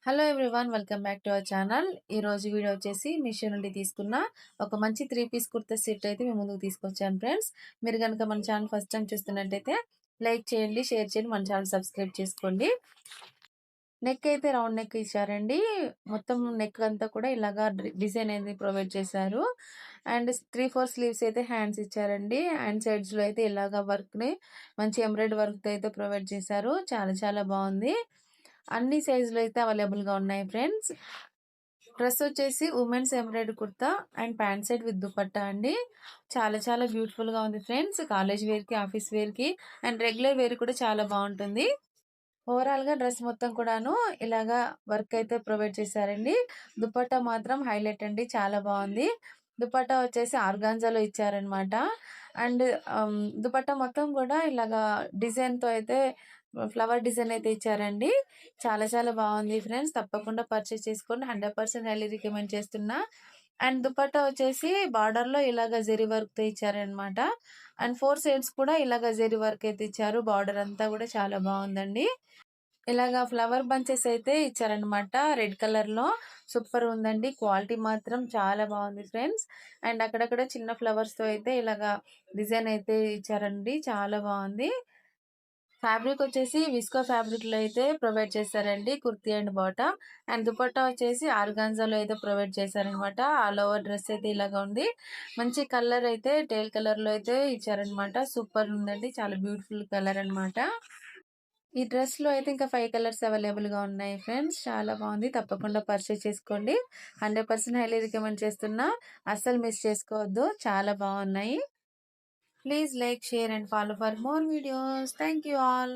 Hello everyone, welcome back to our channel. ఈ రోజు video వచ్చేసి మీషో నుండి తీసుకున్న ఒక మంచి 3 పీస్ కుర్తా సెట్ అయితే మీ ముందుకు తీసుకొచ్చాను ఫ్రెండ్స్. మీరు కనుక మన ఛానల్ ఫస్ట్ టైం చూస్తున్నట్టయితే లైక్ చేయండి, షేర్ చేయండి, మన ఛానల్ సబ్స్క్రైబ్ చేసుకోండి. నెక్ అయితే రౌండ్ నెక్ ఇచ్చారండి. మొత్తం నెక్ అంతా కూడా ఇలాగా డిజైన్ అనేది ప్రొవైడ్ చేశారు. అండ్ 3/4 స్లీవ్స్ అయితే హ్యాండ్స్ ఇచ్చారండి. హ్యాండ్ సైడ్స్ లో అయితే ఇలాగా వర్క్ ని మంచి ఎంబ్రాయిడరీ వర్క్ అయితే ప్రొవైడ్ చేశారు. చాలా చాలా బాగుంది. అన్ని సైజులు అయితే అవైలబుల్ గా ఉన్నాయి ఫ్రెండ్స్. డ్రెస్ వచ్చేసి women's embroidery kurta and pant set with dupatta అండి. చాలా చాలా బ్యూటిఫుల్ గా ఉంది ఫ్రెండ్స్. కాలేజ్ వేర్ కి, ఆఫీస్ వేర్ కి అండ్ రెగ్యులర్ వేర్ కూడా చాలా బాగుంటుంది. ఓవరాల్ గా డ్రెస్ మొత్తం కూడాను ఇలాగా వర్క్ అయితే ప్రొవైడ్ చేశారండి. దుపట్టా మాత్రం హైలైట్ అండి, చాలా బాగుంది. దుపట్టా వచ్చేసి ఆర్గాంజాలో ఇచ్చారనమాట. అండ్ దుపట్టా మొత్తం కూడా ఇలాగా డిజైన్ తో అయితే ఫ్లవర్ డిజైన్ అయితే ఇచ్చారండి. చాలా చాలా బాగుంది ఫ్రెండ్స్. తప్పకుండా పర్చేస్ చేసుకోండి. 100% హైలీ రికమెండ్ చేస్తున్నా. అండ్ దుపట్టా వచ్చేసి బార్డర్ లో ఇలాగ జెరీ వర్క్ తో ఇచ్చారనమాట. అండ్ 4 సైడ్స్ కూడా ఇలాగ జెరీ వర్క్ అయితే ఇచ్చారు. బార్డర్ అంతా కూడా చాలా బాగుందండి. ఇలాగా ఫ్లవర్ బంచెస్ అయితే ఇచ్చారనమాట రెడ్ కలర్ లో. సూపర్ ఉందండి. క్వాలిటీ మాత్రం చాలా బాగుంది ఫ్రెండ్స్. అండ్ అక్కడక్కడ చిన్న ఫ్లవర్స్ తో అయితే ఇలాగా డిజైన్ అయితే ఇచ్చారండి. చాలా బాగుంది. ఫ్యాబ్రిక్ వచ్చేసి విస్కో ఫ్యాబ్రిక్ లో అయితే ప్రొవైడ్ చేశారండి, kurti and bottom. And dupatta వచ్చేసి ఆర్గాన్జాలో అయితే ప్రొవైడ్ చేశారనమాట. ఆల్ ఓవర్ డ్రెస్ అయితే ఇలాగా ఉంది. మంచి కలర్ అయితే టేల్ కలర్ లో అయితే ఇచ్చారనమాట. సూపర్ ఉందండి, చాలా బ్యూటిఫుల్ కలర్ అన్నమాట. ఈ డ్రెస్ లో అయితే ఇంకా 5 కలర్స్ అవైలబుల్ గా ఉన్నాయి ఫ్రెండ్స్. చాలా బాగుంది. తప్పకుండా పర్చేస్ చేసుకోండి. 100% హైలీ రికమెండ్ చేస్తున్నా. అస్సలు మిస్ చేసుకోవద్దు. చాలా బాగున్నాయి. Please like, share and follow for more videos. Thank you all.